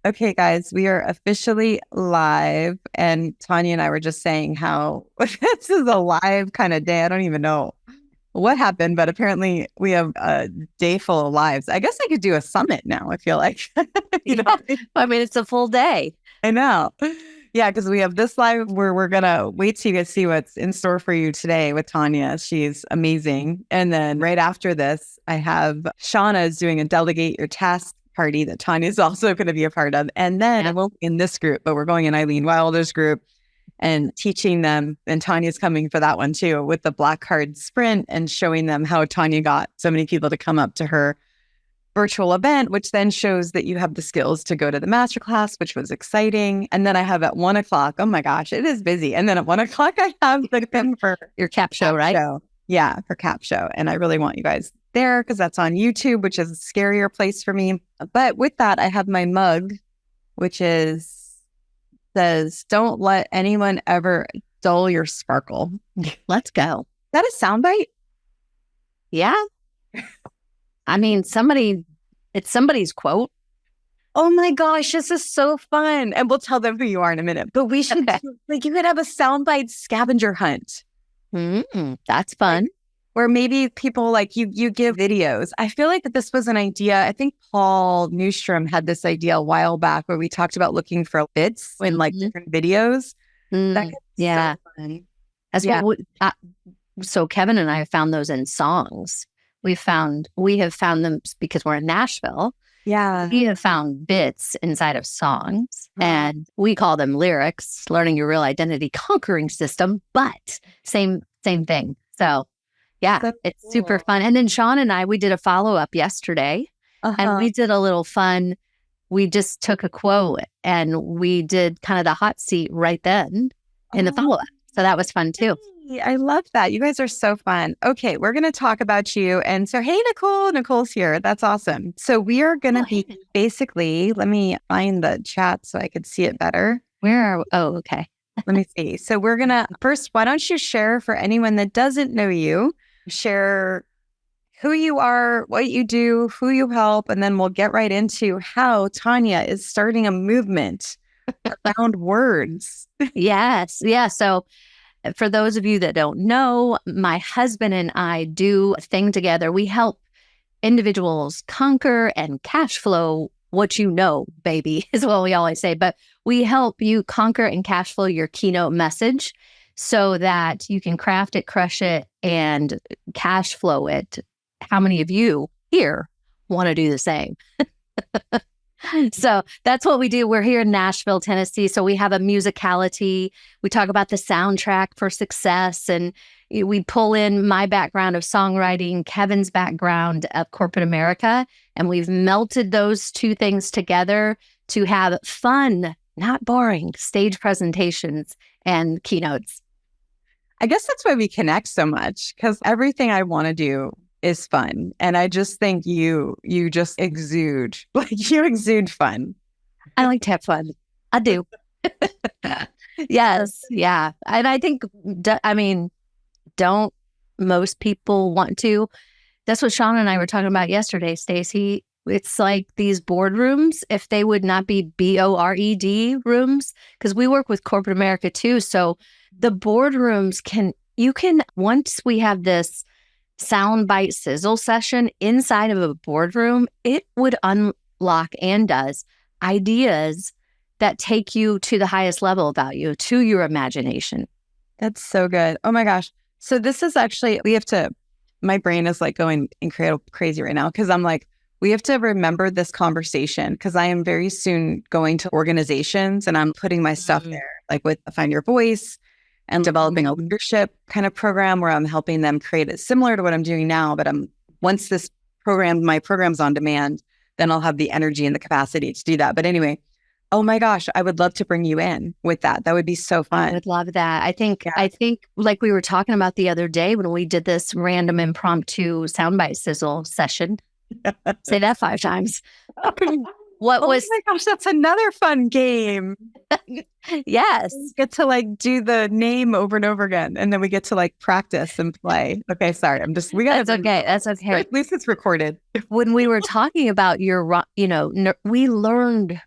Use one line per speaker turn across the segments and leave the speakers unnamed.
Okay, guys, we are officially live. And Tonya and I were just saying how this is a live kind of day. I don't even know what happened, but apparently we have a day full of lives. I guess I could do a summit now, I feel like. you know,
Yeah. I mean, it's a full day.
I know. Yeah, because we have this live where we're going to wait till you guys see what's in store for you today with Tonya. She's amazing. And then right after this, I have Shauna is doing a delegate your task party that Tanya is also going to be a part of. And then I won't be in this group, but we're going in Eileen Wilder's group and teaching them. And Tanya's coming for that one too, with the black card sprint and showing them how Tonya got so many people to come up to her virtual event, which then shows that you have the skills to go to the masterclass, which was exciting. And then I have at 1:00, oh my gosh, it is busy. And then at 1:00, I have the thing for
your cap show, right?
Yeah, for cap show. And I really want you guys there because that's on YouTube, which is a scarier place for me. But with that, I have my mug, which says, don't let anyone ever dull your sparkle.
Let's go.
Is that a soundbite?
Yeah. I mean, it's somebody's quote.
Oh my gosh, this is so fun. And we'll tell them who you are in a minute. But we should, you could have a soundbite scavenger hunt.
That's fun.
Where maybe people you give videos. I feel like that this was an idea. I think Paul Newstrom had this idea a while back where we talked about looking for bits in different videos.
Yeah.
So fun.
So Kevin and I have found those in songs. We have found them because we're in Nashville.
Yeah.
We have found bits inside of songs and we call them lyrics, learning your real identity, conquering system, but same thing. So yeah, it's cool. Super fun. And then Sean and I, we did a follow-up yesterday and we did a little fun. We just took a quote and we did kind of the hot seat right then in the follow-up. So that was fun too.
I love that. You guys are so fun. Okay, we're going to talk about you. And so, hey, Nicole. Nicole's here. That's awesome. So we are going to be basically, let me find the chat so I could see it better.
Okay.
Let me see. So we're going to, first, why don't you share for anyone that doesn't know you, share who you are, what you do, who you help, and then we'll get right into how Tonya is starting a movement around words.
Yes. Yeah. So for those of you that don't know, my husband and I do a thing together. We help individuals conquer and cash flow what you know, baby, is what we always say. But we help you conquer and cash flow your keynote message so that you can craft it, crush it, and cash flow it. How many of you here want to do the same? So that's what we do. We're here in Nashville, Tennessee. So we have a musicality. We talk about the soundtrack for success. And we pull in my background of songwriting, Kevin's background of corporate America. And we've melted those two things together to have fun, not boring, stage presentations and keynotes.
I guess that's why we connect so much, because everything I want to do is fun. And I just think you just exude, you exude fun.
I like to have fun. I do. Yes. Yeah. And I think, don't most people want to? That's what Sean and I were talking about yesterday, Stacey. It's like these boardrooms, if they would not be BORED rooms, because we work with corporate America too. So the boardrooms once we have this soundbite sizzle session inside of a boardroom, it would unlock and does ideas that take you to the highest level of value, to your imagination.
That's so good. Oh my gosh. So this is actually, my brain is going incredible crazy right now because I'm like, we have to remember this conversation because I am very soon going to organizations and I'm putting my stuff there, like with Find Your Voice and developing a leadership kind of program where I'm helping them create it similar to what I'm doing now. But once my program's on demand, then I'll have the energy and the capacity to do that. But anyway, oh my gosh, I would love to bring you in with that. That would be so fun.
I would love that. I think like we were talking about the other day when we did this random impromptu soundbite sizzle session. Say that 5 times.
Oh my gosh, that's another fun game.
Yes.
We get to do the name over and over again. And then we get to practice and play. Okay, sorry. That's
okay. That's okay.
At least it's recorded.
When we were talking about we learned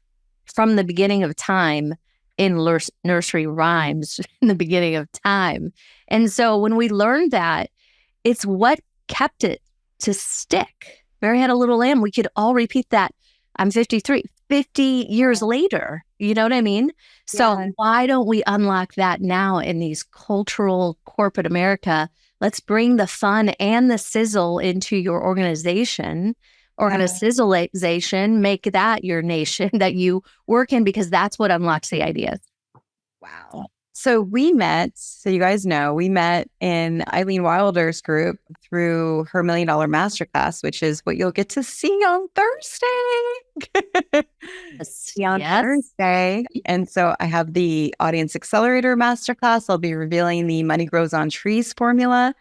from the beginning of time in nursery rhymes, in the beginning of time. And so when we learned that, it's what kept it to stick. Mary Had a Little Lamb, we could all repeat that. I'm 53, 50 years later. You know what I mean? So why don't we unlock that now in these cultural corporate America? Let's bring the fun and the sizzle into your organization. Organizationalization, make that your nation that you work in, because that's what unlocks the ideas.
Wow. So we met, so you guys know, we met in Eileen Wilder's group through her $1 Million Masterclass, which is what you'll get to see on Thursday. Thursday. And so I have the Audience Accelerator Masterclass. I'll be revealing the Money Grows on Trees formula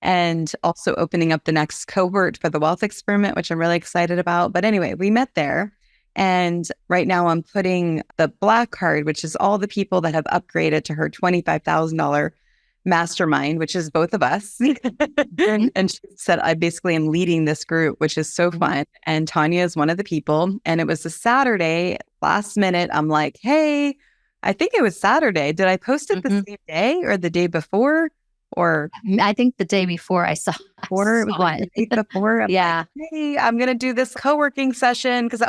and also opening up the next cohort for the Wealth Experiment, which I'm really excited about. But anyway, we met there. And right now I'm putting the Black card, which is all the people that have upgraded to her $25,000 mastermind, which is both of us. And she said, I basically am leading this group, which is so fun. And Tonya is one of the people. And it was a Saturday, last minute. I'm like, hey, I think it was Saturday. Did I post it the same day or the day before? Or
I think the day before I saw
the day before. I'm like, hey, I'm going to do this co-working session because,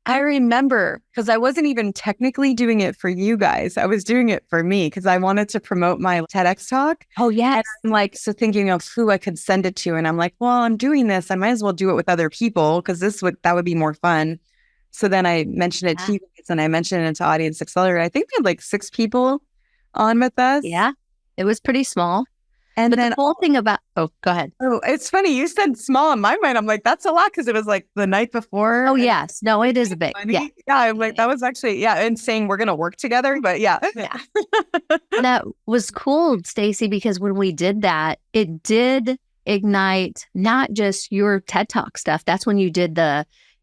I remember, because I wasn't even technically doing it for you guys. I was doing it for me because I wanted to promote my TEDx talk.
Oh, yes.
And I'm like, so thinking of who I could send it to. And I'm like, well, I'm doing this. I might as well do it with other people because that would be more fun. So then I mentioned it to you guys and I mentioned it to Audience Accelerator. I think we had like 6 people on with us.
Yeah, it was pretty small.
And
but
then
the whole thing about, go ahead.
Oh, it's funny. You said small in my mind. I'm like, that's a lot because it was like the night before.
Oh, yes. No, it is a big.
Yeah. Yeah. I'm like, that was actually, and saying we're going to work together. But yeah.
That was cool, Stacey, because when we did that, it did ignite not just your TED Talk stuff. That's when you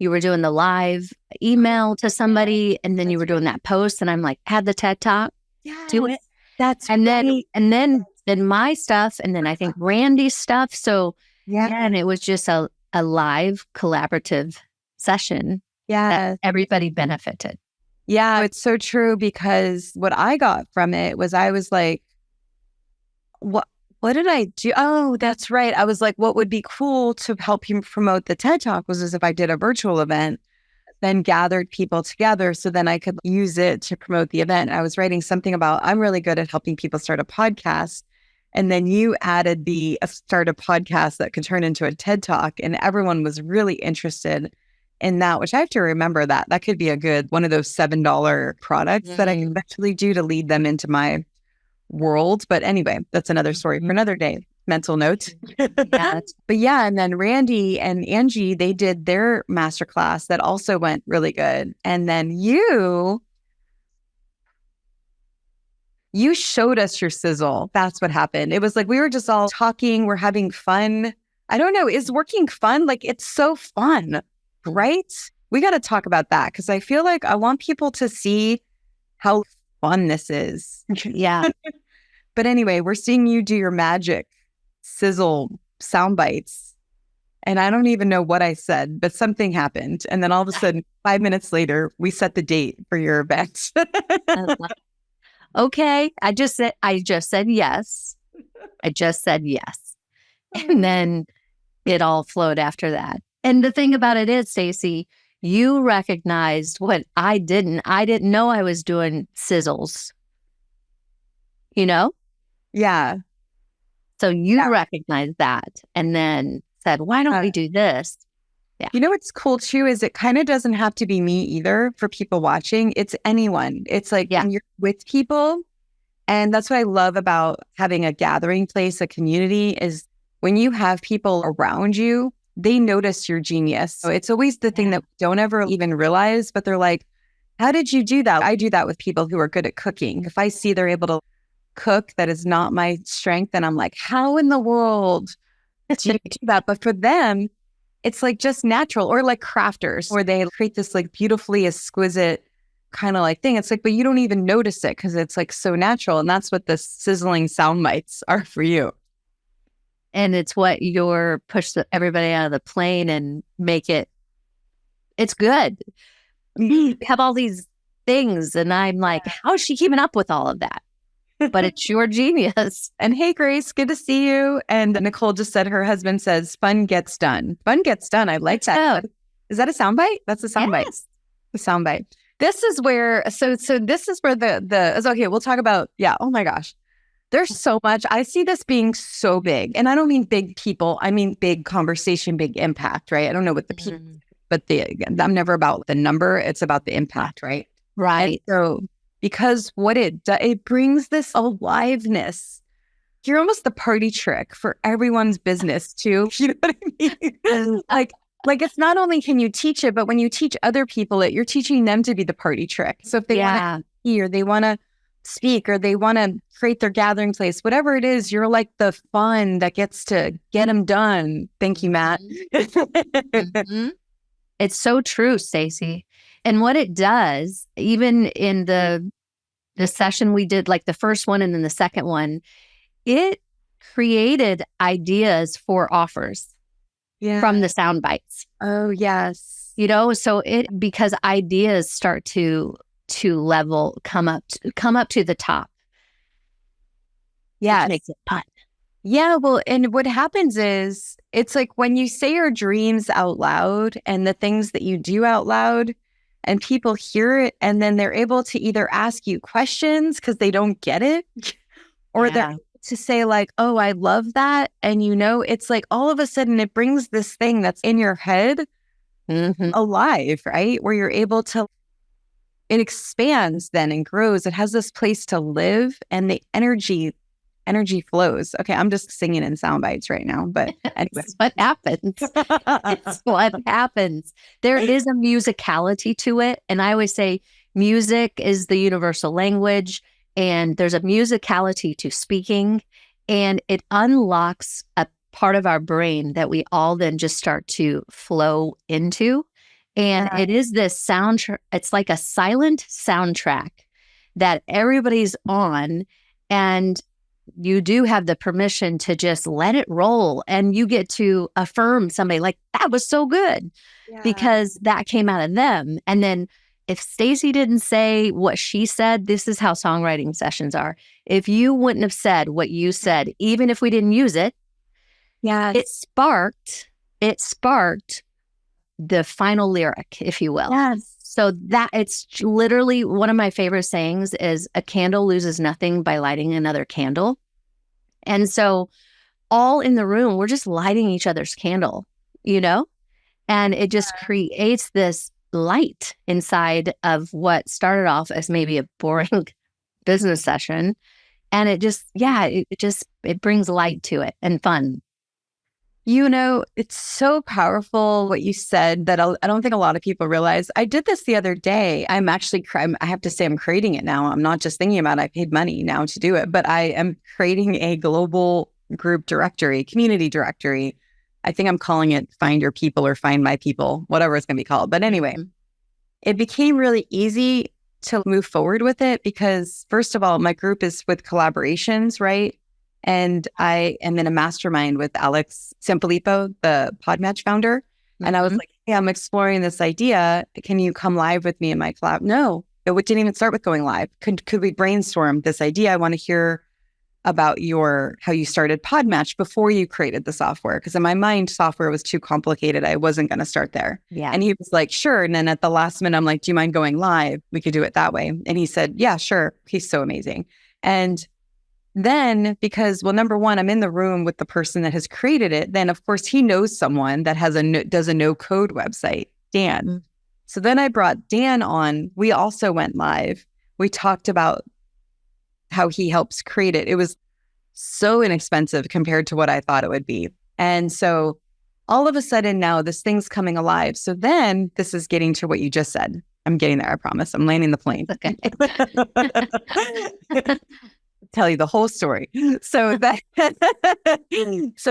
were doing the live email to somebody and then you were doing that post. And I'm like, had the TED Talk, do it. Then my stuff, and then I think Randy's stuff. So and it was just a live collaborative session. That everybody benefited.
Yeah, it's so true because what I got from it was I was like, what did I do? Oh, that's right. I was like, what would be cool to help him promote the TED Talk was as if I did a virtual event, then gathered people together so then I could use it to promote the event. I was writing something about, I'm really good at helping people start a podcast. And then you added start a podcast that could turn into a TED Talk. And everyone was really interested in that, which I have to remember that could be a good one of those $7 products that I can eventually do to lead them into my world. But anyway, that's another story for another day. Mental note. But and then Randy and Angie, they did their masterclass that also went really good. And then you showed us your sizzle. That's what happened. It was like we were just all talking. We're having fun. I don't know. Is working fun? Like, it's so fun, right? We got to talk about that because I feel like I want people to see how fun this is.
Yeah.
But anyway, we're seeing you do your magic sizzle sound bites. And I don't even know what I said, but something happened. And then all of a sudden, 5 minutes later, we set the date for your event.
Okay. I just said yes. I just said yes. And then it all flowed after that. And the thing about it is, Stacey, you recognized what I didn't. I didn't know I was doing sizzles. You know?
Yeah.
So you recognized that and then said, why don't we do this? Yeah.
You know what's cool too is it kind of doesn't have to be me either for people watching. It's anyone. It's like when you're with people. And that's what I love about having a gathering place, a community, is when you have people around you, they notice your genius. So it's always the thing that we don't ever even realize, but they're like, how did you do that? I do that with people who are good at cooking. If I see they're able to cook that is not my strength, and I'm like, how in the world do you do that? But for them, it's like just natural, or like crafters where they create this like beautifully exquisite kind of like thing. It's like, but you don't even notice it because it's like so natural. And that's what the sizzling sound bites are for you.
And it's what push everybody out of the plane and make it's good. You have all these things. And I'm like, how is she keeping up with all of that? But it's your genius.
And hey, Grace, good to see you. And Nicole just said her husband says, fun gets done. Fun gets done. I like that. Is that a soundbite? That's a soundbite.
Yes.
A soundbite. This is where, so this is where okay, we'll talk about, oh my gosh. There's so much. I see this being so big. And I don't mean big people. I mean big conversation, big impact, right? I don't know what the people, but I'm never about the number. It's about the impact, right?
Right.
And so because what it brings this aliveness. You're almost the party trick for everyone's business too. You know what I mean? Like it's not only can you teach it, but when you teach other people it, you're teaching them to be the party trick. So if they want to hear, they want to speak, or they want to create their gathering place, whatever it is, you're like the fun that gets to get them done. Thank you, Matt.
It's so true, Stacey. And what it does, even in the session we did, like the first one and then the second one, it created ideas for offers from the sound bites.
Oh, yes.
So because ideas start to level, come up to the top.
Yeah.
Which makes it fun.
Yeah. Well, and what happens is it's like when you say your dreams out loud and the things that you do out loud and people hear it, and then they're able to either ask you questions because they don't get it, or they're to say like, oh, I love that. And it's like all of a sudden it brings this thing that's in your head alive, right? Where you're able to, it expands then and grows. It has this place to live, and the energy flows. Okay, I'm just singing in sound bites right now, but anyway.
It's what happens. It's what happens. There is a musicality to it. And I always say music is the universal language, and there's a musicality to speaking, and it unlocks a part of our brain that we all then just start to flow into. And it is this soundtrack. It's like a silent soundtrack that everybody's on, and you do have the permission to just let it roll, and you get to affirm somebody like, that was so good because that came out of them. And then if Stacey didn't say what she said, this is how songwriting sessions are. If you wouldn't have said what you said, even if we didn't use it, it sparked the final lyric, if you will.
Yes.
So that it's literally one of my favorite sayings is a candle loses nothing by lighting another candle. And so all in the room, we're just lighting each other's candle, and it just creates this light inside of what started off as maybe a boring business session. And it just, it brings light to it and fun.
It's so powerful what you said that I don't think a lot of people realize. I did this the other day. I have to say I'm creating it now. I'm not just thinking about it. I paid money now to do it, but I am creating a global group directory, community directory. I think I'm calling it Find Your People or Find My People, whatever it's going to be called. But anyway, it became really easy to move forward with it because, first of all, my group is with collaborations, right? And I am in a mastermind with Alex Sampolipo, the Podmatch founder. And I was like, hey, I'm exploring this idea. Can you come live with me in my collab? No, it didn't even start with going live. Could we brainstorm this idea? I want to hear about how you started Podmatch before you created the software. Because in my mind, software was too complicated. I wasn't going to start there.
Yeah.
And he was like, sure. And then at the last minute, I'm like, do you mind going live? We could do it that way. And he said, yeah, sure. He's so amazing. And then because, well, number one, I'm in the room with the person that has created it. Then, of course, he knows someone that does a no-code website, Dan. So then I brought Dan on. We also went live. We talked about how he helps create it. It was so inexpensive compared to what I thought it would be. And so all of a sudden now this thing's coming alive. So then this is getting to what you just said. I'm getting there, I promise. I'm landing the plane.
Okay.
Tell you the whole story. So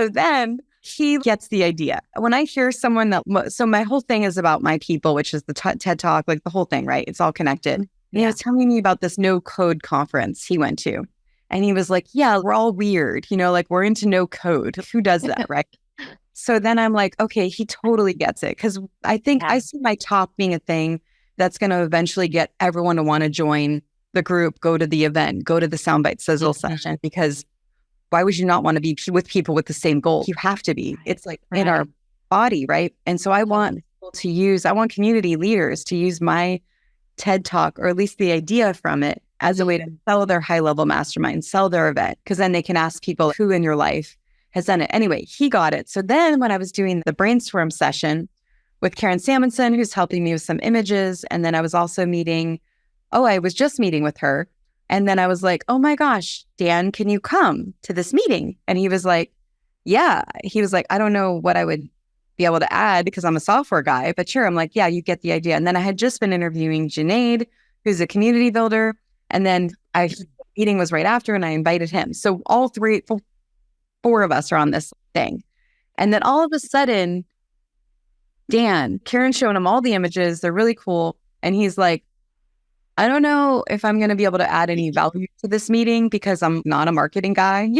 then he gets the idea. When I hear someone so my whole thing is about my people, which is the TED Talk, like the whole thing, right? It's all connected. And he was telling me about this no code conference he went to. And he was like, yeah, we're all weird. Like we're into no code. Who does that, right? So then I'm like, okay, he totally gets it. Because I think I see my talk being a thing that's going to eventually get everyone to want to join the group, go to the event, go to the Soundbite Sizzle session, because why would you not want to be with people with the same goal? You have to be. It's like in our body, right? And so I want people to use, I want community leaders to use my TED Talk, or at least the idea from it, as a way to sell their high-level mastermind, sell their event, because then they can ask people who in your life has done it. Anyway, he got it. So then when I was doing the brainstorm session with Karen Samuelson, who's helping me with some images, and then I was also I was just meeting with her. And then I was like, oh my gosh, Dan, can you come to this meeting? And he was like, yeah. He was like, I don't know what I would be able to add because I'm a software guy, but sure. I'm like, yeah, you get the idea. And then I had just been interviewing Junaid, who's a community builder. And then the meeting was right after, and I invited him. So all four of us are on this thing. And then all of a sudden, Karen's showing him all the images. They're really cool. And he's like, I don't know if I'm going to be able to add any value to this meeting because I'm not a marketing guy.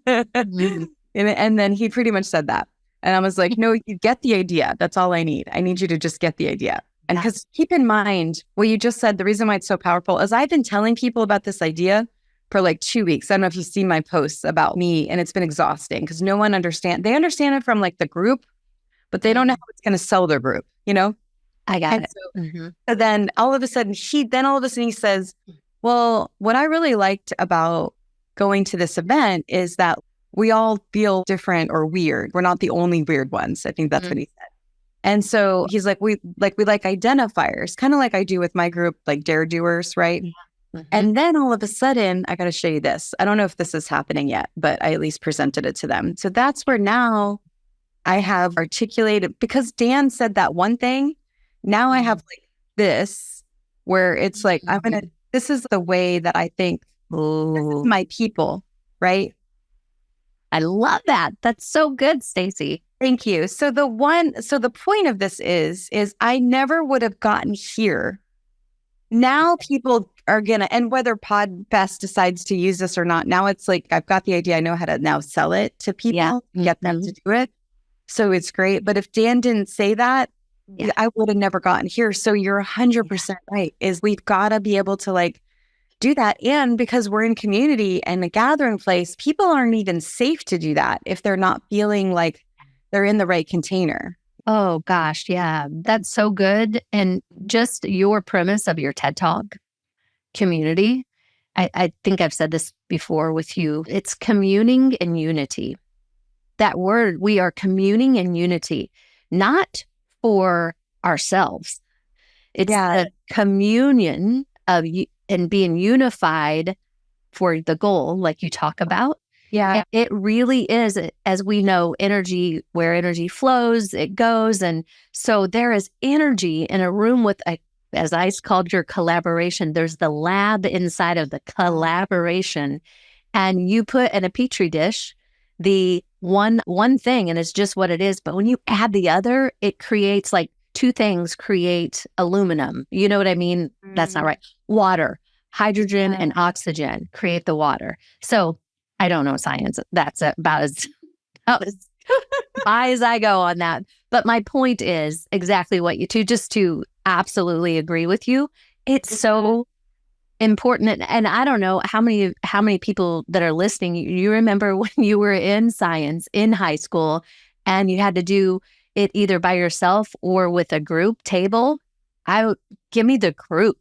And then he pretty much said that. And I was like, no, you get the idea. That's all I need. I need you to just get the idea. And because keep in mind what you just said, the reason why it's so powerful is I've been telling people about this idea for like 2 weeks. I don't know if you've seen my posts about me, and it's been exhausting because no one understands. They understand it from like the group, but they don't know how it's going to sell their group, you know?
I got it.
So then all of a sudden he says, well, what I really liked about going to this event is that we all feel different or weird. We're not the only weird ones. I think that's what he said. And so he's like, we like identifiers, kind of like I do with my group, like dare doers, right? And then all of a sudden, I got to show you this. I don't know if this is happening yet, but I at least presented it to them. So that's where now I have articulated, because Dan said that one thing. Now I have like this, where it's like, this is the way that I think, this is my people, right?
I love that. That's so good, Stacey.
Thank you. So the point of this is I never would have gotten here. Now people are and whether Podfest decides to use this or not, now it's like, I've got the idea. I know how to now sell it to people, get them to do it. So it's great. But if Dan didn't say that, I would have never gotten here. So you're 100% right, is we've got to be able to like do that. And because we're in community and a gathering place, people aren't even safe to do that if they're not feeling like they're in the right container.
Oh gosh, yeah, that's so good. And just your premise of your TED Talk community, I think I've said this before with you, it's communing in unity. That word, we are communing in unity, not for ourselves. It's the communion of and being unified for the goal, like you talk about. Yeah. And it really is, as we know, energy, where energy flows, it goes. And so there is energy in a room with as I called your collaboration, there's the lab inside of the collaboration. And you put in a petri dish the one thing, and it's just what it is. But when you add the other, it creates like two things create aluminum. You know what I mean? That's not right. Water, hydrogen and oxygen create the water. So I don't know science. That's about as high as I go on that. But my point is exactly what just to absolutely agree with you. It's so important. And I don't know how many people that are listening, you remember when you were in science in high school and you had to do it either by yourself or with a group table. Give me the group.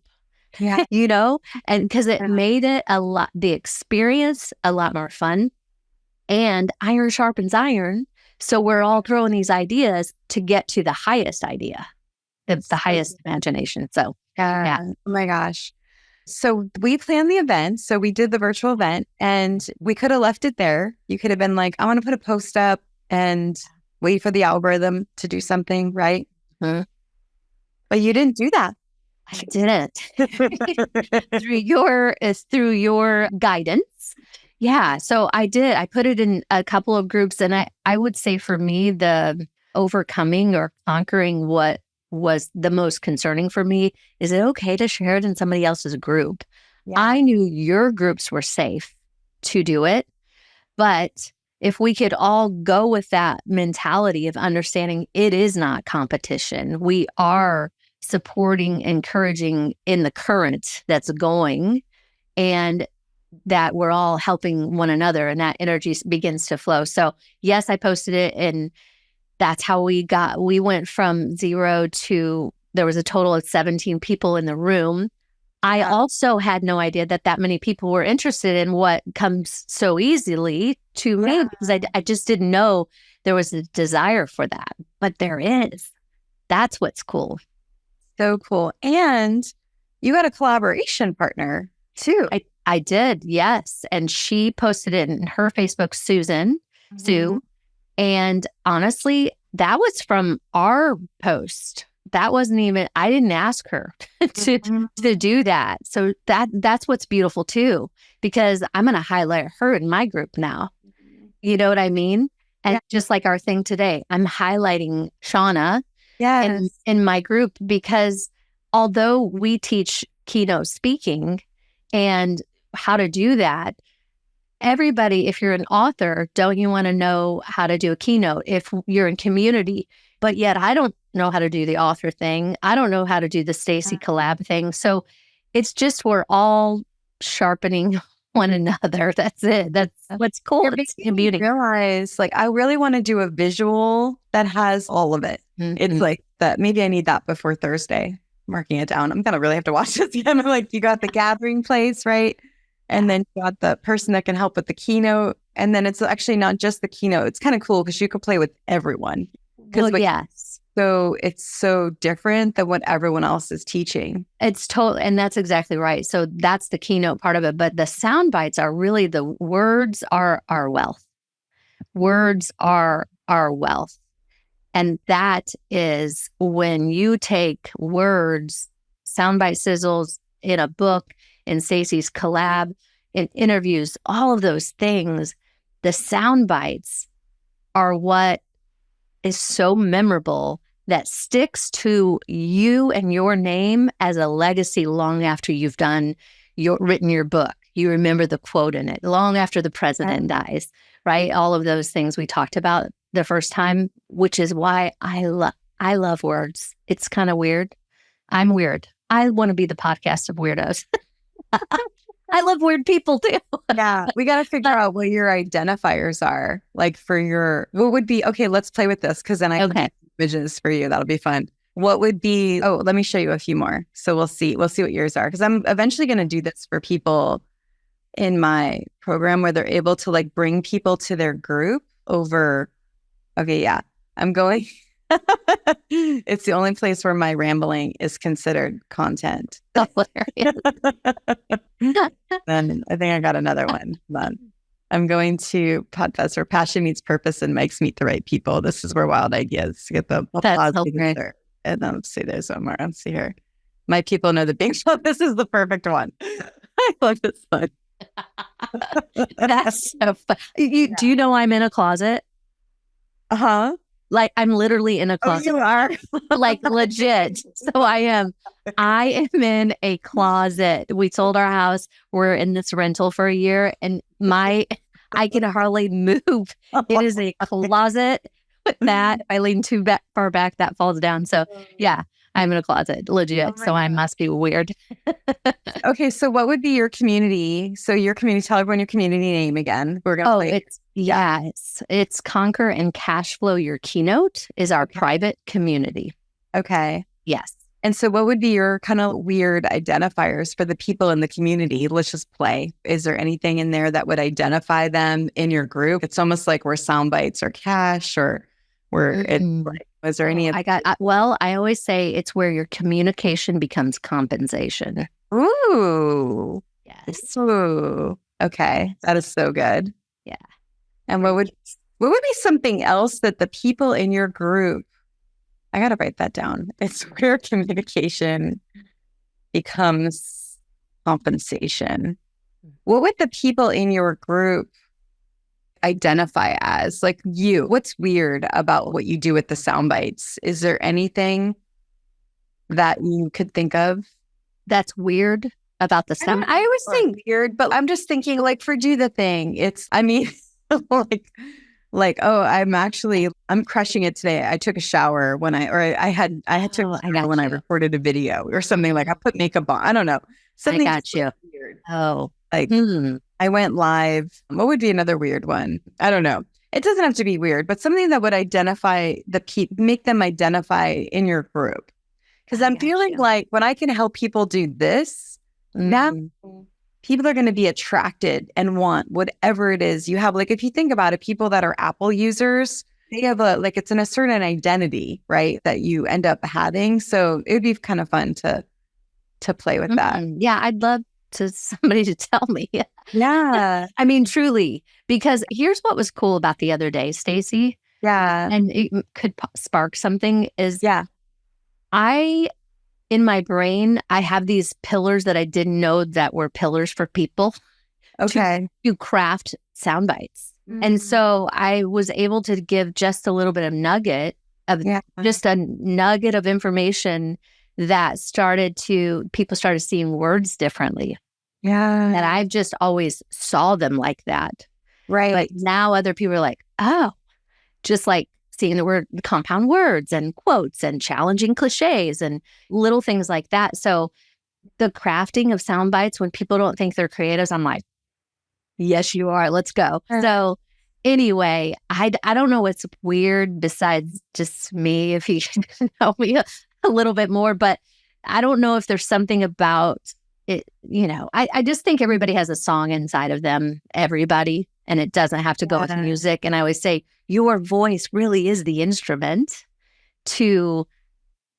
Yeah. You know, and because it made it the experience a lot more fun, and iron sharpens iron. So we're all throwing these ideas to get to the highest idea, the highest imagination. So, yeah.
Oh my gosh. So we planned the event. So we did the virtual event, and we could have left it there. You could have been like, I want to put a post up and wait for the algorithm to do something, right? Mm-hmm. But you didn't do that.
I didn't. through your guidance. Yeah. So I did. I put it in a couple of groups, and I would say for me, the overcoming or conquering what was the most concerning for me, is it okay to share it in somebody else's group? Yeah. I knew your groups were safe to do it, but if we could all go with that mentality of understanding it is not competition, we are supporting, encouraging in the current that's going, and that we're all helping one another, and that energy begins to flow. So yes, I posted it, and that's how we went from 0 to, there was a total of 17 people in the room. I also had no idea that many people were interested in what comes so easily to me, because I just didn't know there was a desire for that, but there is. That's what's cool.
So cool. And you got a collaboration partner too.
I did, yes. And she posted it in her Facebook, Sue. And honestly, that was from our post. That wasn't even, I didn't ask her to do that. So that's what's beautiful too, because I'm going to highlight her in my group now. You know what I mean? And just like our thing today, I'm highlighting Shauna in my group, because although we teach keynote speaking and how to do that, everybody, if you're an author, don't you want to know how to do a keynote if you're in community? But yet I don't know how to do the author thing. I don't know how to do the Stacey collab thing. So it's just, we're all sharpening one another. That's it. That's what's cool. It's community.
Realize, like, I really want to do a visual that has all of it. It's like that. Maybe I need that before Thursday. Marking it down. I'm gonna really have to watch this again. Like, you got the gathering place, right? And then you got the person that can help with the keynote. And then it's actually not just the keynote. It's kind of cool because you could play with everyone.
Yes.
So it's so different than what everyone else is teaching.
It's total, and that's exactly right. So that's the keynote part of it. But the sound bites are really, the words are our wealth. Words are our wealth. And that is when you take words, soundbite sizzles in a book, in Stacey's collab, in interviews, all of those things, the sound bites are what is so memorable, that sticks to you and your name as a legacy long after you've written your book. You remember the quote in it long after the president dies, right? All of those things we talked about the first time, which is why I love words. It's kind of weird. I'm weird. I want to be the podcast of weirdos. I love weird people too.
Yeah. We got to figure out what your identifiers are. Like what would be, okay, let's play with this, because then I can make images for you. That'll be fun. What would be, let me show you a few more. So we'll see what yours are. Because I'm eventually going to do this for people in my program where they're able to like bring people to their group over. Okay, yeah. I'm going. It's the only place where my rambling is considered content.
That's hilarious.
Then I think I got another one. I'm going to podcast where passion meets purpose and mics meet the right people. This is where wild ideas get the applause together. And then let's see, there's one more. Let's see here. My people know the big show. This is the perfect one. I love this one.
That's so fun. Do you know I'm in a closet?
Uh-huh.
Like, I'm literally in a closet.
You are?
Like, legit. So I am in a closet. We sold our house. We're in this rental for a year, and I can hardly move. It is a closet with that. If I lean too far back, that falls down. So yeah, I'm in a closet, legit. So I must be weird.
Okay, so what would be your community? So your community, tell everyone your community name again. We're going to play.
It's Conquer and Cash Flow Your Keynote is our private community.
Okay.
Yes.
And so what would be your kind of weird identifiers for the people in the community? Let's just play. Is there anything in there that would identify them in your group? It's almost like we're sound bites or cash, or was there any?
I always say it's where your communication becomes compensation.
Ooh.
Yes.
Ooh. Okay. That is so good.
Yeah.
And what would be something else that the people in your group, I got to write that down. It's where communication becomes compensation. What would the people in your group identify as? Like you, what's weird about what you do with the sound bites? Is there anything that you could think of
that's weird about the sound?
I always say weird, but I'm just thinking like for Do the Thing, like Like, oh, I'm crushing it today. I took a shower I had took a shower when I recorded a video or something. Like I put makeup on. I don't know. Something
I got you.
Weird.
Oh,
like I went live. What would be another weird one? I don't know. It doesn't have to be weird, but something that would identify make them identify in your group. Because I'm feeling like when I can help people do this, now people are going to be attracted and want whatever it is you have. Like if you think about it, people that are Apple users, they have it's in a certain identity, right? That you end up having. So it would be kind of fun to play with that.
Yeah, I'd love somebody to tell me.
Yeah.
I mean, truly, because here's what was cool about the other day, Stacey.
Yeah.
And it could spark something is in my brain, I have these pillars that I didn't know that were pillars for people.
Okay.
To craft sound bites. And so I was able to give just a little bit of nugget of just a nugget of information that people started seeing words differently.
Yeah.
And I've just always saw them like that.
Right.
But now other people are like, oh, just like seeing the compound words and quotes and challenging cliches and little things like that. So the crafting of sound bites, when people don't think they're creatives, I'm like, yes, you are. Let's go. So anyway, I don't know what's weird besides just me, if you can help me a little bit more, but I don't know if there's something about it, I just think everybody has a song inside of them, everybody, and it doesn't have to go with music. And I always say, your voice really is the instrument to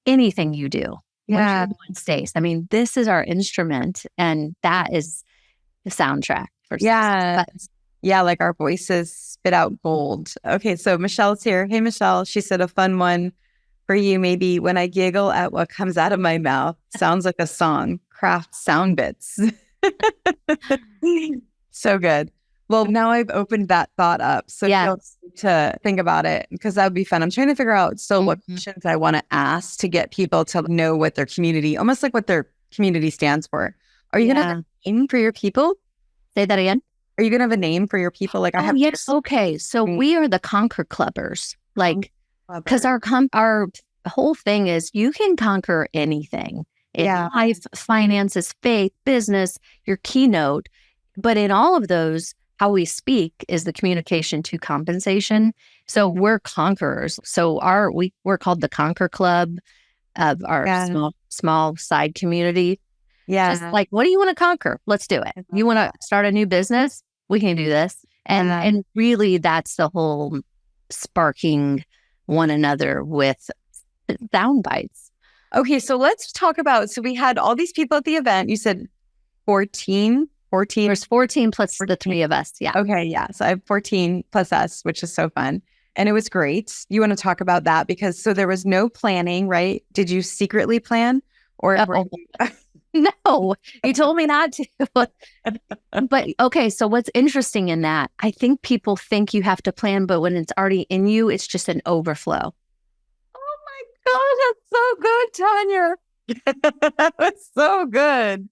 anything you do. Yeah. Stace. I mean, this is our instrument, and that is the soundtrack for
Yeah, like our voices spit out gold. Okay, so Michelle's here. Hey, Michelle. She said a fun one for you, maybe when I giggle at what comes out of my mouth. Sounds like a song. Craft sound bits. So good. Well, now I've opened that thought up. So to think about it, because that would be fun. I'm trying to figure out what questions I want to ask to get people to know what their community, almost like what their community stands for. Are you going to have a name for your people?
Say that again.
Are you going to have a name for your people? Like
yes. Okay. So we are the Conquer Clubbers. Like, because our whole thing is you can conquer anything. In life, finances, faith, business, your keynote. But in all of those, how we speak is the communication to compensation. So we're conquerors. So we're called the Conquer Club of our small side community. Yeah. Just like, what do you want to conquer? Let's do it. You want to start a new business? We can do this. And really that's the whole sparking one another with sound bites.
Okay, so let's talk about, we had all these people at the event. You said 14?
There's 14 plus 14. The three of us. Yeah.
Okay, yeah. So I have 14 plus us, which is so fun. And it was great. You want to talk about that? Because there was no planning, right? Did you secretly plan? Or
No, you told me not to. But okay, so what's interesting in that, I think people think you have to plan, but when it's already in you, it's just an overflow.
Oh my God, that's so good, Tonya. That was so good.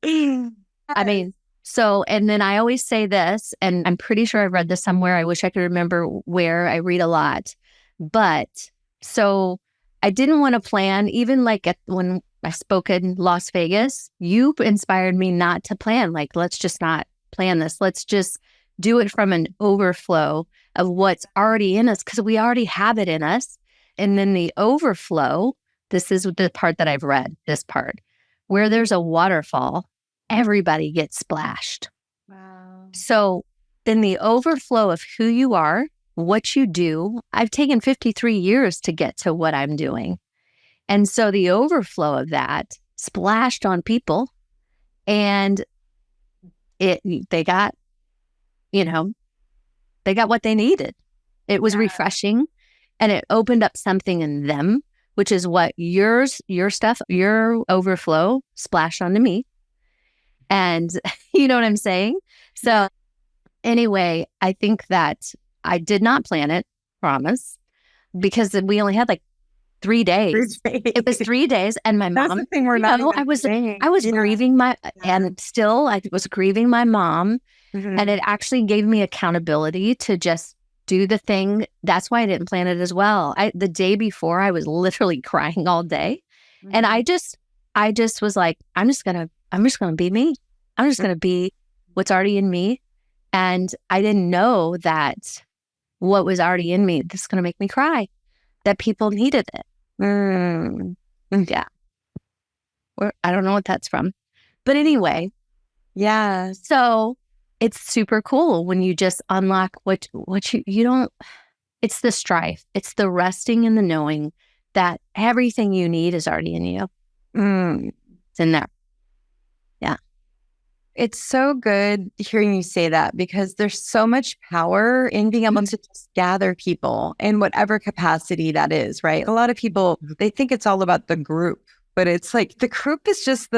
I mean, and then I always say this, and I'm pretty sure I read this somewhere. I wish I could remember where. I read a lot. But so I didn't want to plan, even like when I spoke in Las Vegas, you inspired me not to plan. Like, let's just not plan this. Let's just do it from an overflow of what's already in us, because we already have it in us. And then the overflow, this is the part that I've read, this part, where there's a waterfall, everybody gets splashed. Wow. So then the overflow of who you are, what you do, I've taken 53 years to get to what I'm doing. And so the overflow of that splashed on people, and they got what they needed. It was refreshing. And it opened up something in them, which is what your stuff, your overflow splashed onto me. And you know what I'm saying? So anyway, I think that I did not plan it, promise, because we only had like 3 days. It was 3 days. And my mom,
the thing we're not
I was grieving and still I was grieving my mom. Mm-hmm. And it actually gave me accountability to just do the thing. That's why I didn't plan it as well. The day before, I was literally crying all day. And I just was like, I'm just gonna be me. I'm just gonna be what's already in me. And I didn't know that what was already in me, this is gonna make me cry, that people needed it. Yeah. I don't know what that's from. But anyway.
Yeah.
So it's super cool when you just unlock what you don't, it's the strife. It's the resting in the knowing that everything you need is already in you. It's in there. Yeah.
It's so good hearing you say that, because there's so much power in being able to just gather people in whatever capacity that is, right? A lot of people, they think it's all about the group, but it's like the group is just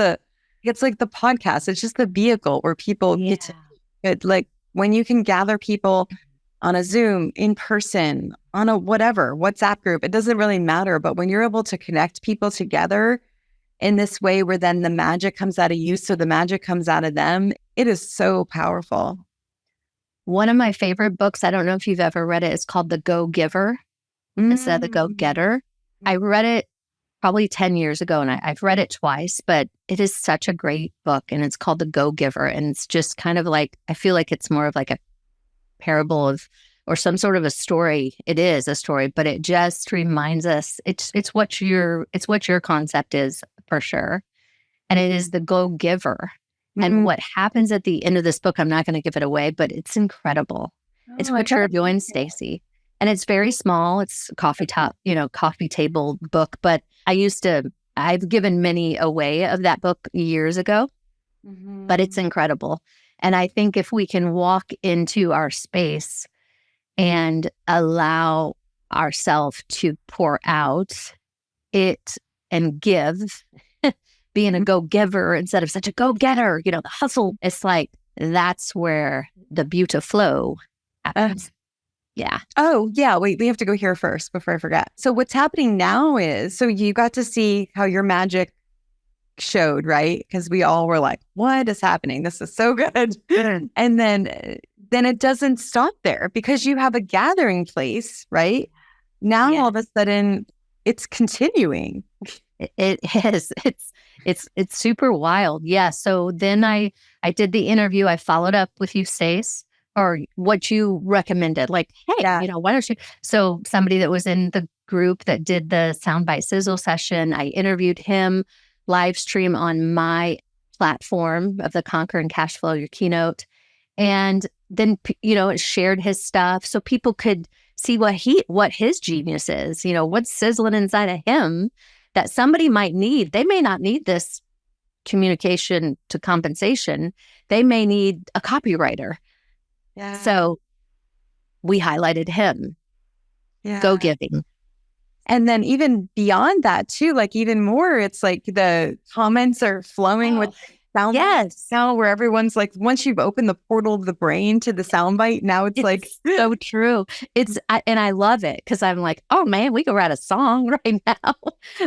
it's like the podcast. It's just the vehicle where people get to like when you can gather people on a Zoom, in person, on a whatever, WhatsApp group, it doesn't really matter. But when you're able to connect people together in this way where then the magic comes out of you, so the magic comes out of them, it is so powerful.
One of my favorite books, I don't know if you've ever read it, it's called The Go-Giver instead of The Go-Getter. I read it probably 10 years ago, and I've read it twice, but it is such a great book, and it's called The Go-Giver. And it's just kind of like, I feel like it's more of like a parable of, or some sort of a story. It is a story, but it just reminds us it's what your concept is for sure. And it is the go-giver. And what happens at the end of this book, I'm not going to give it away, but it's incredible. It's what you're doing, Stacey. And it's very small. It's coffee table book. But I've given many away of that book years ago, but it's incredible. And I think if we can walk into our space and allow ourselves to pour out it and give, being a go-giver instead of such a go-getter, the hustle, it's like, that's where the beautiful flow happens. Yeah.
Oh, yeah. Wait, we have to go here first before I forget. So what's happening now is, so you got to see how your magic showed, right? Because we all were like, what is happening? This is so good. And then it doesn't stop there, because you have a gathering place, right? Now, all of a sudden, it's continuing.
It is. It's super wild. Yeah. So then I did the interview. I followed up with you, Stace, or what you recommended. Like, hey, why don't you? So somebody that was in the group that did the Soundbite Sizzle session, I interviewed him live stream on my platform of the Conquer and Cash Flow, your keynote. And then, it shared his stuff so people could see what his genius is, what's sizzling inside of him that somebody might need. They may not need this communication to compensation. They may need a copywriter. Yeah. So we highlighted him. Yeah. Go giving.
And then even beyond that too, like even more, it's like the comments are flowing with sound.
Yes.
Now where everyone's like, once you've opened the portal of the brain to the soundbite, now it's like
so true. And I love it, because I'm like, oh man, we could write a song right now.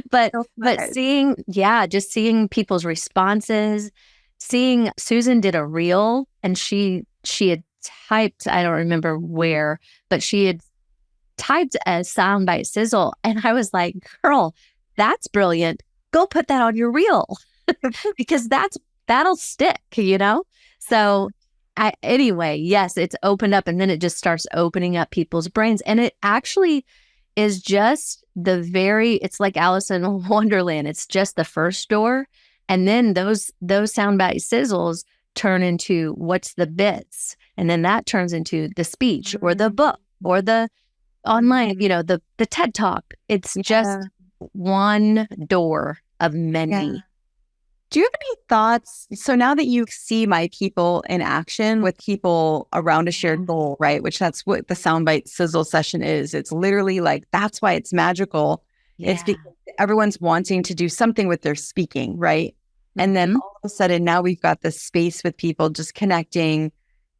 But just seeing people's responses, seeing Susan did a reel, and she had typed, I don't remember where, but she had typed a soundbite sizzle, and I was like, girl, that's brilliant. Go put that on your reel because that'll stick, So anyway, yes, it's opened up, and then it just starts opening up people's brains. And it actually is just it's like Alice in Wonderland. It's just the first door. And then those soundbite sizzles turn into what's the bits. And then that turns into the speech or the book or the online, the TED Talk. It's just one door of many. Yeah.
Do you have any thoughts? So now that you see my people in action with people around a shared goal, right? Which that's what the Soundbite Sizzle session is. It's literally like, that's why it's magical. Yeah. It's because everyone's wanting to do something with their speaking, right? And then all of a sudden now we've got this space with people just connecting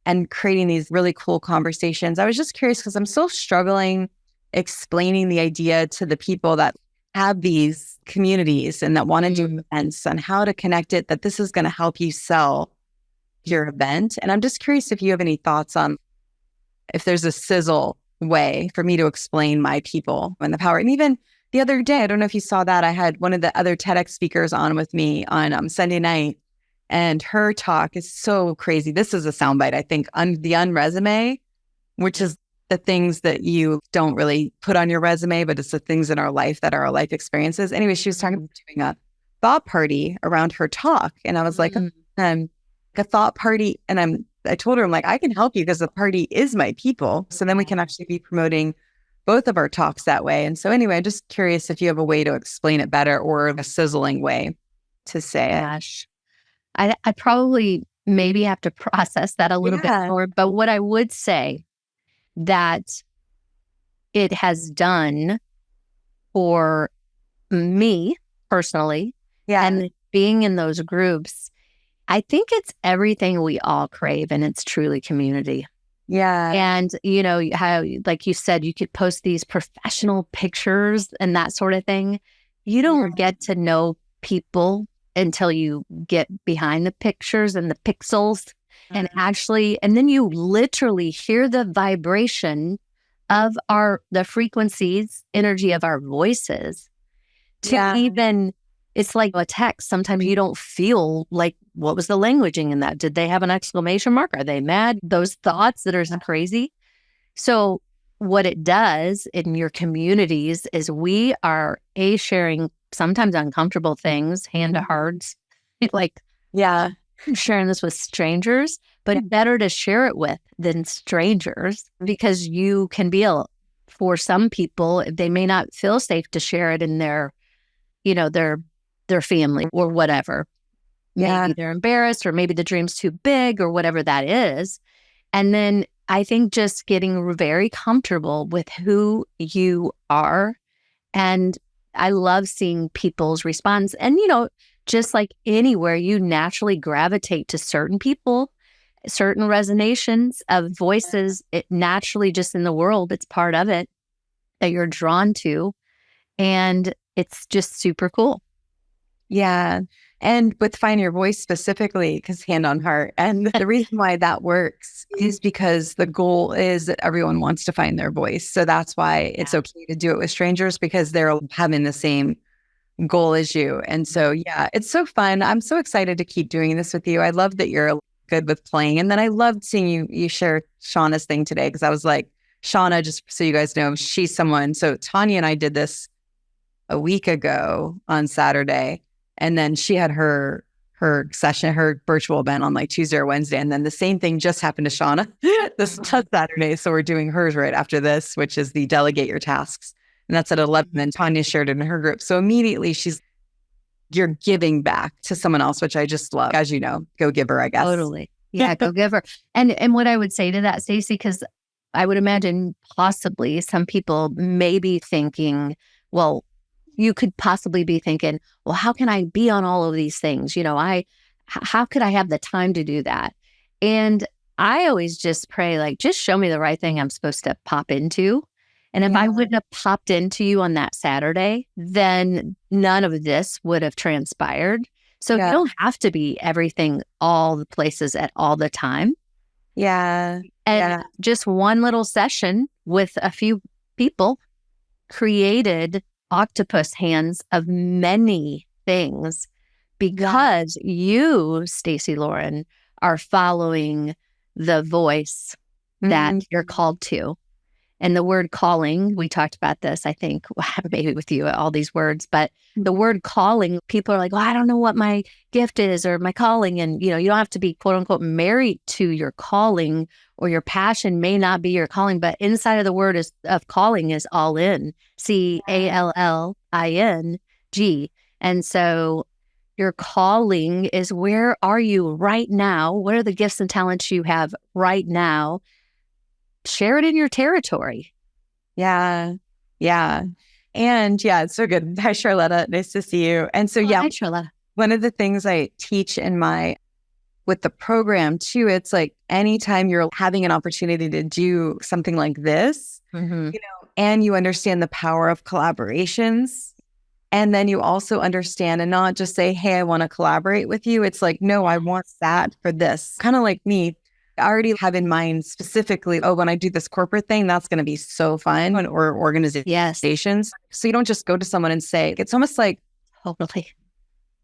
and creating these really cool conversations. I was just curious, because I'm still struggling explaining the idea to the people that have these communities and that want to do events on how to connect it, that this is going to help you sell your event. And I'm just curious if you have any thoughts on if there's a sizzle way for me to explain my people and the power. And even the other day, I don't know if you saw that, I had one of the other TEDx speakers on with me on Sunday night, and her talk is so crazy. This is a soundbite, I think, the unresume, which is the things that you don't really put on your resume, but it's the things in our life that are our life experiences. Anyway, she was talking about doing a thought party around her talk. And I was like, a thought party. And I told her, I'm like, I can help you because the party is my people. So then we can actually be promoting both of our talks that way. And so anyway, I'm just curious if you have a way to explain it better or a sizzling way to say it.
Gosh, I probably maybe have to process that a little bit more. But what I would say that it has done for me personally, and being in those groups, I think it's everything we all crave, and it's truly community.
Yeah.
And, you know, how, like you said, you could post these professional pictures and that sort of thing. You don't get to know people until you get behind the pictures and the pixels and actually, and then you literally hear the vibration of the frequencies, energy of our voices to even, it's like a text. Sometimes you don't feel like, what was the languaging in that? Did they have an exclamation mark? Are they mad? Those thoughts that are crazy. So what it does in your communities is we are sharing sometimes uncomfortable things, hand to hearts, like, I'm sharing this with strangers, but better to share it with than strangers, because you can be for some people, they may not feel safe to share it in their, you know, their family or whatever. Maybe they're embarrassed, or maybe the dream's too big, or whatever that is. And then I think just getting very comfortable with who you are. And I love seeing people's response. And, you know, just like anywhere, you naturally gravitate to certain people, certain resonations of voices. It naturally, just in the world, it's part of it that you're drawn to. And it's just super cool.
Yeah. And with Find Your Voice specifically, because hand on heart. And the reason why that works is because the goal is that everyone wants to find their voice. So that's why it's okay to do it with strangers, because they're having the same goal as you. And so, it's so fun. I'm so excited to keep doing this with you. I love that you're good with playing. And then I loved seeing you share Shauna's thing today, because I was like, Shauna, just so you guys know, she's someone. So Tonya and I did this a week ago on Saturday. And then she had her session, her virtual event on like Tuesday or Wednesday. And then the same thing just happened to Shauna this Saturday. So we're doing hers right after this, which is the Delegate Your Tasks. And that's at 11. And Tonya shared it in her group. So immediately you're giving back to someone else, which I just love. As you know, go give her, I guess.
Totally. Yeah, go give her. And what I would say to that, Stacey, because I would imagine possibly some people may be thinking, well, you could possibly be thinking, well, how can I be on all of these things? You know, how could I have the time to do that? And I always just pray, like, just show me the right thing I'm supposed to pop into. And if I wouldn't have popped into you on that Saturday, then none of this would have transpired. So you don't have to be everything, all the places at all the time.
Yeah.
And just one little session with a few people created octopus hands of many things, because you, Stacey Lauren, are following the voice that you're called to. And the word calling, we talked about this, I think, maybe with you, all these words, but the word calling, people are like, well, I don't know what my gift is or my calling. And, you know, you don't have to be, quote unquote, married to your calling, or your passion may not be your calling, but inside of the word of calling is all in, CALLING. And so your calling is, where are you right now? What are the gifts and talents you have right now? Share it in your territory.
Yeah. And it's so good. Hi, Charlotta. Nice to see you. And so,
Hi, Charlotta.
One of the things I teach with the program too, it's like anytime you're having an opportunity to do something like this, you know, and you understand the power of collaborations, and then you also understand and not just say, hey, I want to collaborate with you. It's like, no, I want that for this. Kind of like me. I already have in mind specifically, oh, when I do this corporate thing, that's going to be so fun, or organizations. So you don't just go to someone and say, it's almost like,
Totally.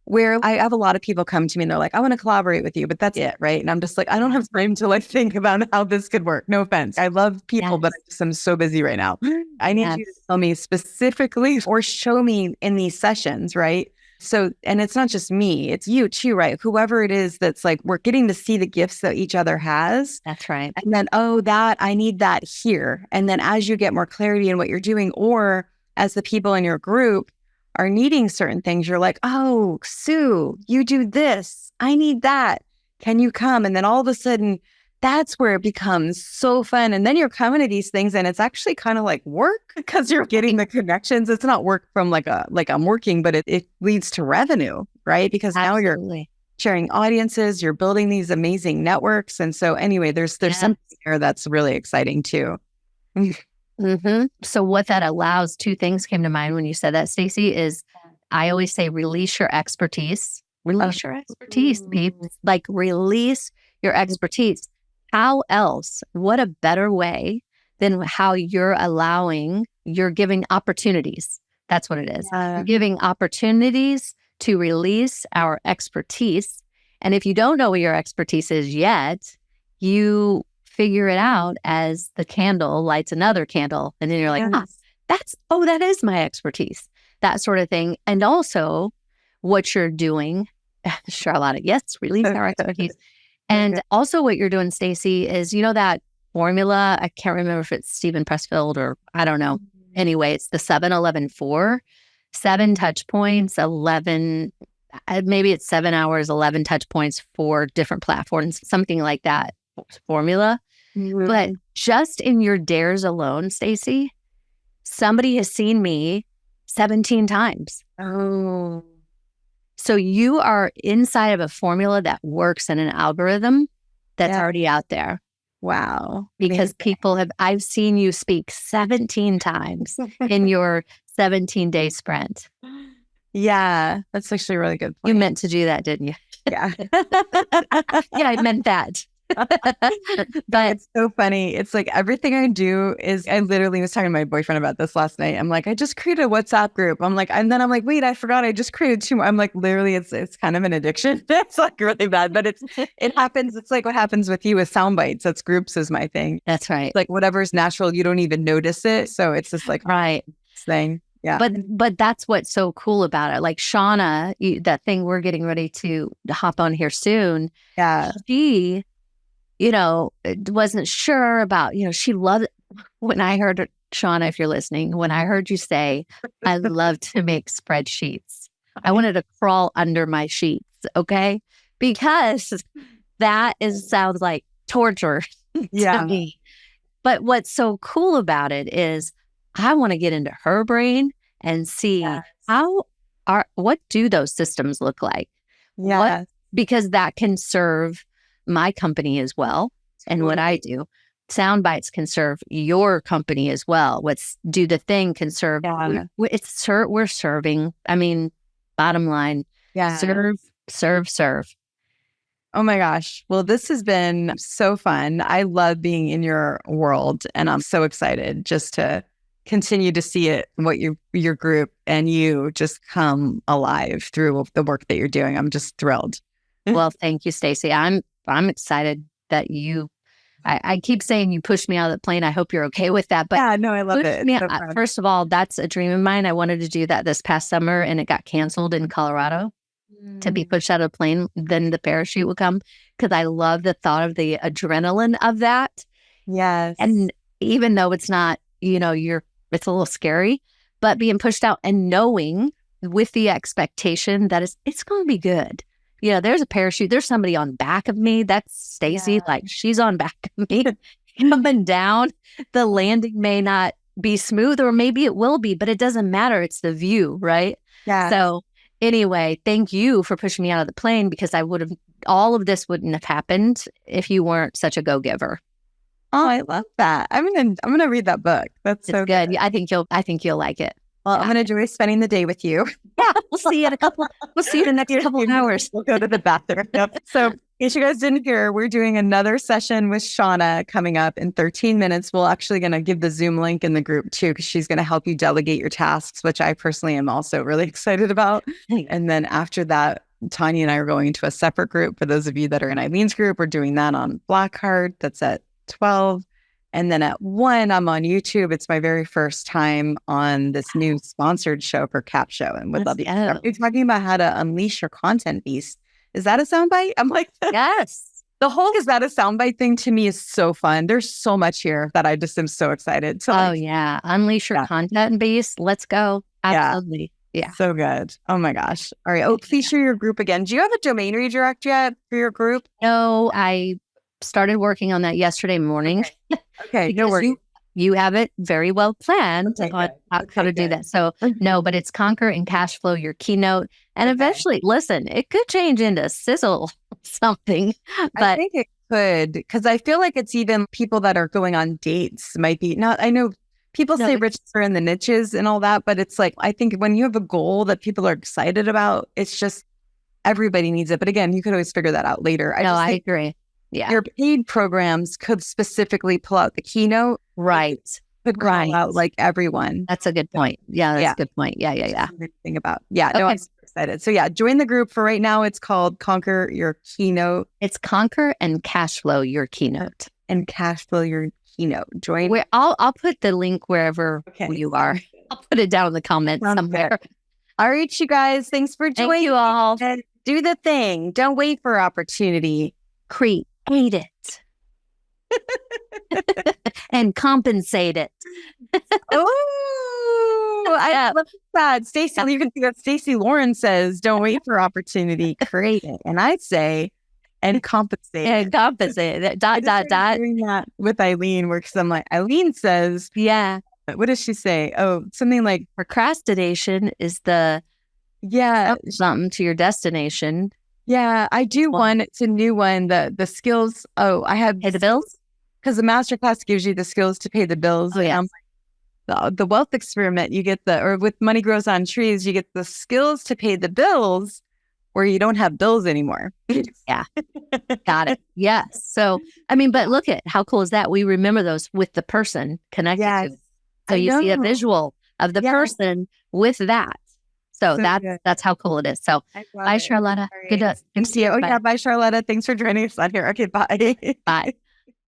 where I have a lot of people come to me and they're like, I want to collaborate with you, but that's it, right? And I'm just like, I don't have time to like think about how this could work. No offense. I love people, but I'm so busy right now. I need you to tell me specifically or show me in these sessions, right? So, and it's not just me, it's you too, right? Whoever it is that's like, we're getting to see the gifts that each other has.
That's right.
And then, oh, I need that here. And then as you get more clarity in what you're doing, or as the people in your group are needing certain things, you're like, oh, Sue, you do this. I need that. Can you come? And then all of a sudden, that's where it becomes so fun. And then you're coming to these things and it's actually kind of like work because you're getting the connections. It's not work from like I'm working, but it leads to revenue, right? Because now you're sharing audiences, you're building these amazing networks. And so anyway, there's something there that's really exciting too.
So what that allows, two things came to mind when you said that, Stacey, is I always say, release your expertise. Release your expertise, people. Like, release your expertise. How else? What a better way than how you're giving opportunities. That's what it is. You're giving opportunities to release our expertise. And if you don't know what your expertise is yet, you figure it out as the candle lights another candle. And then you're like, that is my expertise, that sort of thing. And also what you're doing, Charlotte, yes, release our expertise. And also what you're doing, Stacey, is, you know, that formula, I can't remember if it's Stephen Pressfield or I don't know. Anyway, it's the 7-11-4, 7 touch points, 11, maybe it's 7 hours, 11 touch points for different platforms, something like that formula. But just in your dares alone, Stacey, somebody has seen me 17 times.
Oh.
So you are inside of a formula that works in an algorithm that's already out there.
Wow.
Because I've seen you speak 17 times in your 17-day sprint.
Yeah, that's actually a really good point.
You meant to do that, didn't you?
Yeah.
Yeah, I meant that.
But it's so funny. It's like everything I do is, I literally was talking to my boyfriend about this last night. I'm like, I just created a WhatsApp group. I'm like, and then I'm like, wait, I forgot I just created 2 more. I'm like, literally, it's kind of an addiction. It's like really bad, but it happens. It's like what happens with you with sound bites. That's groups is my thing.
That's right.
Like whatever's natural, you don't even notice it. So it's just like thing. Yeah.
But that's what's so cool about it. Like Shauna, that thing we're getting ready to hop on here soon.
Yeah.
She, wasn't sure about, she loved when I heard, Shauna, if you're listening, when I heard you say, I love to make spreadsheets. I wanted to crawl under my sheets. Okay. Because sounds like torture to me. But what's so cool about it is I want to get into her brain and see what do those systems look like?
Yeah.
Because that can serve my company as well. And what I do, sound bites can serve your company as well. Do the thing can serve. Yeah. We're serving. I mean, bottom line, serve.
Oh my gosh. Well, this has been so fun. I love being in your world and I'm so excited just to continue to see it, what your group and you just come alive through the work that you're doing. I'm just thrilled.
Well, thank you, Stacey. I'm excited that I keep saying you pushed me out of the plane. I hope you're okay with that. But
yeah, no, I love it.
First of all, that's a dream of mine. I wanted to do that this past summer and it got canceled in Colorado to be pushed out of the plane. Then the parachute would come because I love the thought of the adrenaline of that.
Yes.
And even though it's not, it's a little scary, but being pushed out and knowing with the expectation that it's going to be good. There's a parachute. There's somebody on back of me. That's Stacey. Like she's on back of me coming down. The landing may not be smooth or maybe it will be, but it doesn't matter. It's the view, right?
Yeah.
So anyway, thank you for pushing me out of the plane because all of this wouldn't have happened if you weren't such a go-giver.
Oh, I love that. I'm gonna read that book. That's so good.
Yeah, I think you'll like it.
Well, I'm gonna enjoy spending the day with you.
Yeah, we'll see you in the next couple of hours.
We'll go to the bathroom. Yep. So In case you guys didn't hear, we're doing another session with Shauna coming up in 13 minutes. We're actually going to give the Zoom link in the group too, because she's going to help you delegate your tasks, which I personally am also really excited about. And then after that, Tonya and I are going into a separate group. For those of you that are in Eileen's group, we're doing that on Blackheart. That's at 12. And then at 1, I'm on YouTube. It's my very first time on this new sponsored show for Cap Show. And would love you. You're talking about how to unleash your content beast. Is that a soundbite? I'm like,
yes.
The whole is that a soundbite thing to me is so fun. There's so much here that I just am so excited. So
unleash your content beast. Let's go. Absolutely. Yeah.
So good. Oh my gosh. All right. Oh, please share your group again. Do you have a domain redirect yet for your group?
No, I started working on that yesterday morning.
Okay. No worries.
You have it very well planned on how to do that. So no, but it's Conquer and Cash Flow, your keynote. And eventually, listen, it could change into Sizzle something. But
I think it could, because I feel like it's even people that are going on dates might be not, I know people say riches are in the niches and all that, but it's like, I think when you have a goal that people are excited about, it's just everybody needs it. But again, you could always figure that out later.
I agree. Yeah.
Your paid programs could specifically pull out the keynote.
Right.
Could call out like everyone.
That's a good point. Yeah, that's a good point. Yeah.
Thing about. Yeah. No, I'm super excited. So join the group for right now. It's called Conquer Your Keynote.
It's Conquer and Cash Flow Your Keynote.
And Cash Flow Your Keynote. Join.
I'll put the link wherever you are. I'll put it down in the comments somewhere.
All right, you guys. Thanks for joining.
Thank you all.
And do the thing. Don't wait for opportunity.
Create it. And compensate it.
I love that. Stacey, you can see that Stacey Lauren says, don't wait for opportunity, create it. And I say, and compensate.
And compensate it. Dot.
Doing that with Eileen, where I'm like, Eileen says, what does she say? Oh, something like
procrastination is the something to your destination.
Yeah, I do one. It's a new one. The skills. Oh, I have
pay the bills
because the masterclass gives you the skills to pay the bills.
Oh yeah.
The wealth experiment, you get or with Money Grows on Trees, you get the skills to pay the bills, where you don't have bills anymore.
Yeah, got it. Yes. So I mean, but look at how cool is that? We remember those with the person connected to it. So you see a visual of the person with that. So that's how cool it is. So bye, Charlotta.
Right. Good to see you. Oh, bye, Charlotta. Thanks for joining us on here. Okay, bye.
Bye.